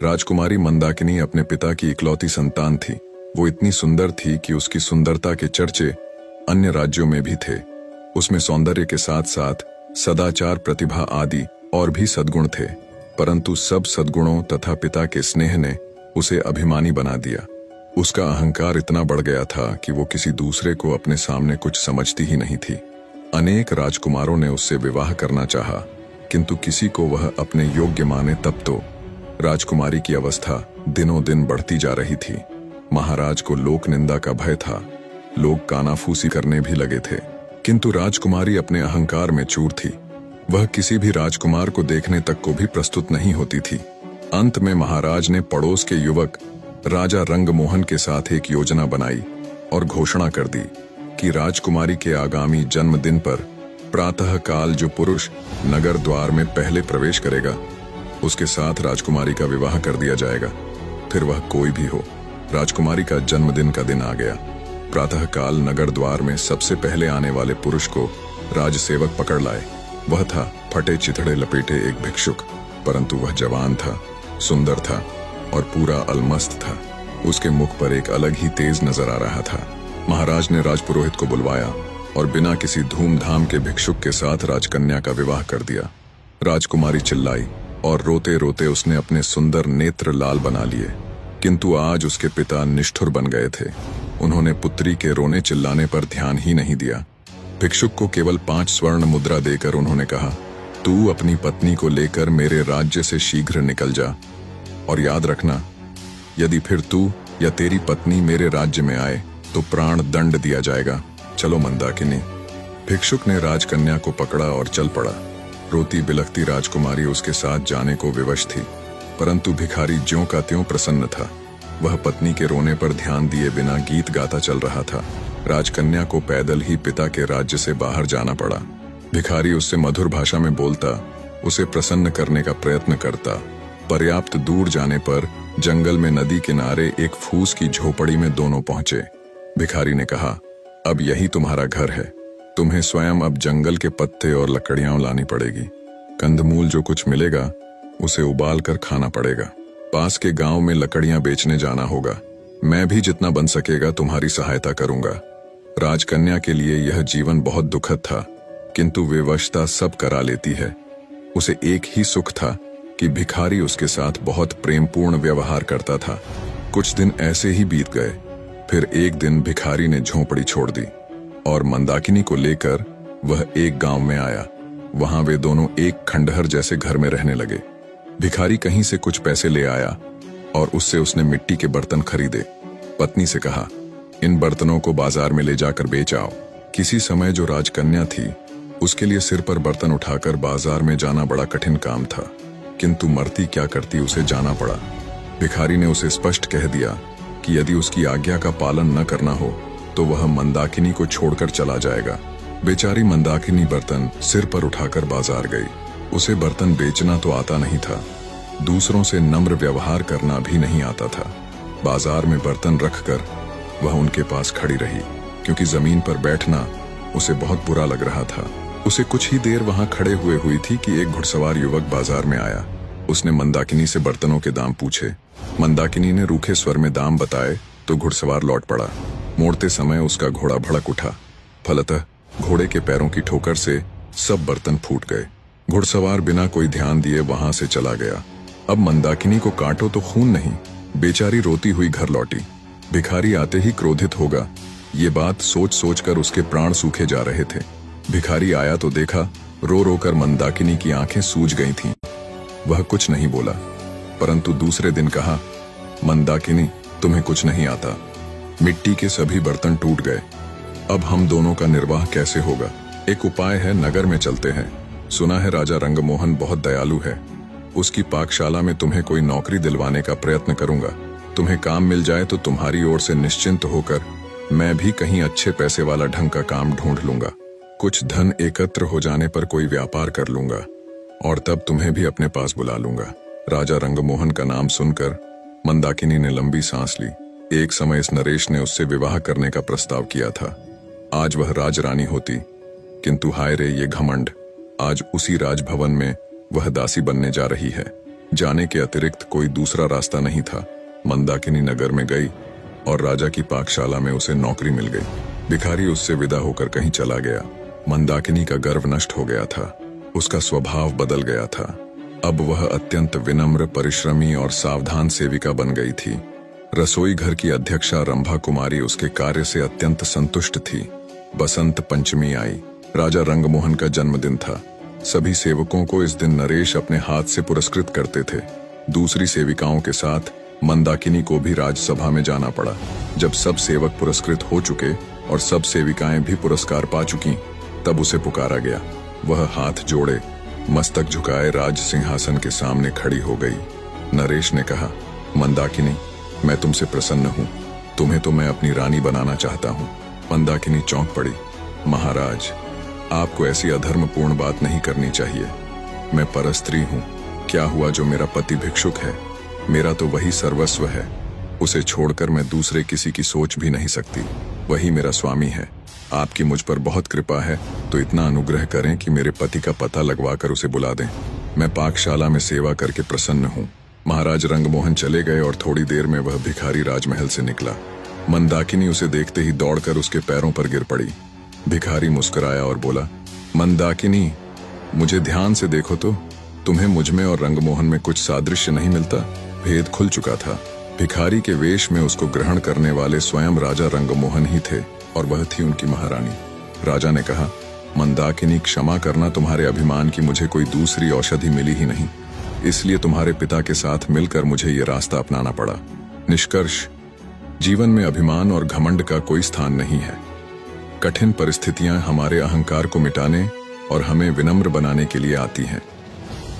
राजकुमारी मंदाकिनी अपने पिता की इकलौती संतान थी। वो इतनी सुंदर थी कि उसकी सुंदरता के चर्चे अन्य राज्यों में भी थे। उसमें सौंदर्य के साथ साथ सदाचार, प्रतिभा आदि और भी सद्गुण थे, परंतु सब सद्गुणों तथा पिता के स्नेह ने उसे अभिमानी बना दिया। उसका अहंकार इतना बढ़ गया था कि वो किसी दूसरे को अपने सामने कुछ समझती ही नहीं थी। अनेक राजकुमारों ने उससे विवाह करना चाहा, किंतु किसी को वह अपने योग्य माने तब तो। राजकुमारी की अवस्था दिनों दिन बढ़ती जा रही थी। महाराज को लोक निंदा का भय था। लोग कानाफूसी करने भी लगे थे, किंतु राजकुमारी अपने अहंकार में चूर थी। वह किसी भी राजकुमार को देखने तक को भी प्रस्तुत नहीं होती थी। अंत में महाराज ने पड़ोस के युवक राजा रंगमोहन के साथ एक योजना बनाई और घोषणा कर दी कि राजकुमारी के आगामी जन्मदिन पर प्रातः काल जो पुरुष नगर द्वार में पहले प्रवेश करेगा, उसके साथ राजकुमारी का विवाह कर दिया जाएगा, फिर वह कोई भी हो। राजकुमारी का जन्मदिन का दिन आ गया। प्रातः काल नगर द्वार में सबसे पहले आने वाले पुरुष को राजसेवक पकड़ लाए। वह था फटे चिथड़े लपेटे एक भिक्षुक, परंतु वह जवान था, सुंदर था और पूरा अलमस्त था। उसके मुख पर एक अलग ही तेज नजर आ रहा था। महाराज ने राजपुरोहित को बुलवाया और बिना किसी धूमधाम के भिक्षुक के साथ राजकन्या का विवाह कर दिया। राजकुमारी चिल्लाई और रोते रोते उसने अपने सुंदर नेत्र लाल बना लिए, किंतु आज उसके पिता निष्ठुर बन गए थे। उन्होंने पुत्री के रोने चिल्लाने पर ध्यान ही नहीं दिया। भिक्षुक को केवल 5 स्वर्ण मुद्रा देकर उन्होंने कहा, तू अपनी पत्नी को लेकर मेरे राज्य से शीघ्र निकल जा, और याद रखना, यदि फिर तू या तेरी पत्नी मेरे राज्य में आए तो प्राण दंड दिया जाएगा। चलो मंदाकिनी। भिक्षुक ने राजकन्या को पकड़ा और चल पड़ा। रोती बिलखती राजकुमारी उसके साथ जाने को विवश थी, परंतु भिखारी ज्यों का त्यों प्रसन्न था। वह पत्नी के रोने पर ध्यान दिए बिना गीत गाता चल रहा था। राजकन्या को पैदल ही पिता के राज्य से बाहर जाना पड़ा। भिखारी उससे मधुर भाषा में बोलता, उसे प्रसन्न करने का प्रयत्न करता। पर्याप्त दूर जाने पर जंगल में नदी किनारे एक फूस की झोपड़ी में दोनों पहुंचे। भिखारी ने कहा, अब यही तुम्हारा घर है। तुम्हें स्वयं अब जंगल के पत्ते और लकड़ियां लानी पड़ेगी। कंदमूल जो कुछ मिलेगा उसे उबाल कर खाना पड़ेगा। पास के गांव में लकड़ियां बेचने जाना होगा। मैं भी जितना बन सकेगा तुम्हारी सहायता करूंगा। राजकन्या के लिए यह जीवन बहुत दुखद था, किंतु विवशता सब करा लेती है। उसे एक ही सुख था कि भिखारी उसके साथ बहुत प्रेमपूर्ण व्यवहार करता था। कुछ दिन ऐसे ही बीत गए। फिर एक दिन भिखारी ने झोंपड़ी छोड़ दी और मंदाकिनी को लेकर वह एक गांव में आया। वहां वे दोनों एक खंडहर जैसे घर में रहने लगे। भिखारी कहीं से कुछ पैसे ले आया और उससे उसने मिट्टी के बर्तन खरीदे। पत्नी से कहा, इन बर्तनों को बाजार में ले जाकर बेच आओ। किसी समय जो राजकन्या थी, उसके लिए सिर पर बर्तन उठाकर बाजार में जाना बड़ा कठिन काम था, किंतु मरती क्या करती, उसे जाना पड़ा। भिखारी ने उसे स्पष्ट कह दिया कि यदि उसकी आज्ञा का पालन न करना हो तो वह मंदाकिनी को छोड़कर चला जाएगा। बेचारी मंदाकिनी बर्तन सिर पर उठाकर बाजार गई। उसे बर्तन बेचना तो आता नहीं था, दूसरों से नम्र व्यवहार करना भी नहीं आता था। बाजार में बर्तन रखकर वह उनके पास खड़ी रही, क्योंकि जमीन पर बैठना उसे बहुत बुरा लग रहा था। उसे कुछ ही देर वहां खड़े हुए हुई थी कि एक घुड़सवार युवक बाजार में आया। उसने मंदाकिनी से बर्तनों के दाम पूछे। मंदाकिनी ने रूखे स्वर में दाम बताए तो घुड़सवार लौट पड़ा। मोड़ते समय उसका घोड़ा भड़क उठा। फलतः घोड़े के पैरों की ठोकर से सब बर्तन फूट गए। घुड़सवार बिना कोई ध्यान दिए वहां से चला गया। अब मंदाकिनी को काटो तो खून नहीं, बेचारी रोती हुई घर लौटी। भिखारी आते ही क्रोधित होगा, ये बात सोच सोच कर उसके प्राण सूखे जा रहे थे। भिखारी आया तो देखा, रो रो कर मंदाकिनी की आंखें सूज गई थीं। वह कुछ नहीं बोला, परंतु दूसरे दिन कहा, मंदाकिनी, तुम्हें कुछ नहीं आता। मिट्टी के सभी बर्तन टूट गए। अब हम दोनों का निर्वाह कैसे होगा? एक उपाय है, नगर में चलते हैं। सुना है राजा रंगमोहन बहुत दयालु है। उसकी पाकशाला में तुम्हें कोई नौकरी दिलवाने का प्रयत्न करूंगा। तुम्हें काम मिल जाए तो तुम्हारी ओर से निश्चिंत होकर मैं भी कहीं अच्छे पैसे वाला ढंग का काम ढूंढ लूंगा। कुछ धन एकत्र हो जाने पर कोई व्यापार कर लूंगा और तब तुम्हें भी अपने पास बुला लूंगा। राजा रंगमोहन का नाम सुनकर मंदाकिनी ने लंबी सांस ली। एक समय इस नरेश ने उससे विवाह करने का प्रस्ताव किया था। आज वह राजरानी होती, किंतु हाय रे ये घमंड, आज उसी राजभवन में वह दासी बनने जा रही है। जाने के अतिरिक्त कोई दूसरा रास्ता नहीं था। मंदाकिनी नगर में गई और राजा की पाकशाला में उसे नौकरी मिल गई। भिखारी उससे विदा होकर कहीं चला गया। मंदाकिनी का गर्व नष्ट हो गया था, उसका स्वभाव बदल गया था। अब वह अत्यंत विनम्र, परिश्रमी और सावधान सेविका बन गई थी। रसोई घर की अध्यक्षा रंभा कुमारी उसके कार्य से अत्यंत संतुष्ट थी। बसंत पंचमी आई। राजा रंगमोहन का जन्मदिन था। सभी सेवकों को इस दिन नरेश अपने हाथ से पुरस्कृत करते थे। दूसरी सेविकाओं के साथ मंदाकिनी को भी राजसभा में जाना पड़ा। जब सब सेवक पुरस्कृत हो चुके और सब सेविकाएं भी पुरस्कार पा चुकी, तब उसे पुकारा गया। वह हाथ जोड़े, मस्तक झुकाए राज सिंहासन के सामने खड़ी हो गई। नरेश ने कहा, मंदाकिनी, मैं तुमसे प्रसन्न हूँ। तुम्हें तो मैं अपनी रानी बनाना चाहता हूँ। मंदाकिनी चौंक पड़ी। महाराज, आपको ऐसी अधर्मपूर्ण बात नहीं करनी चाहिए। मैं परस्त्री हूँ। क्या हुआ जो मेरा पति भिक्षुक है? मेरा तो वही सर्वस्व है। उसे छोड़कर मैं दूसरे किसी की सोच भी नहीं सकती। वही मेरा स्वामी है। आपकी मुझ पर बहुत कृपा है, तो इतना अनुग्रह करें कि मेरे पति का पता लगवाकर उसे बुला दें। मैं पाकशाला में सेवा करके प्रसन्न हूँ। महाराज रंगमोहन चले गए और थोड़ी देर में वह भिखारी राजमहल से निकला। मंदाकिनी उसे देखते ही दौड़कर उसके पैरों पर गिर पड़ी। भिखारी मुस्कुराया और बोला, मंदाकिनी, मुझे ध्यान से देखो तो तुम्हें मुझ में और रंगमोहन में कुछ सादृश्य नहीं मिलता? भेद खुल चुका था। भिखारी के वेश में उसको ग्रहण करने वाले स्वयं राजा रंगमोहन ही थे और वह थी उनकी महारानी। राजा ने कहा, मंदाकिनी, क्षमा करना, तुम्हारे अभिमान की मुझे कोई दूसरी औषधि मिली ही नहीं, इसलिए तुम्हारे पिता के साथ मिलकर मुझे ये रास्ता अपनाना पड़ा। निष्कर्ष, जीवन में अभिमान और घमंड का कोई स्थान नहीं है। कठिन परिस्थितियां हमारे अहंकार को मिटाने और हमें विनम्र बनाने के लिए आती हैं।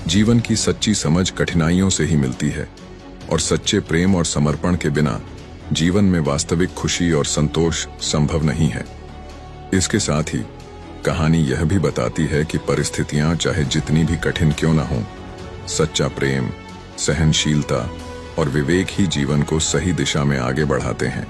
जीवन की सच्ची समझ कठिनाइयों से ही मिलती है और सच्चे प्रेम और समर्पण के बिना जीवन में वास्तविक खुशी और संतोष संभव नहीं है। इसके साथ ही कहानी यह भी बताती है कि परिस्थितियां चाहे जितनी भी कठिन क्यों न हों, सच्चा प्रेम, सहनशीलता और विवेक ही जीवन को सही दिशा में आगे बढ़ाते हैं।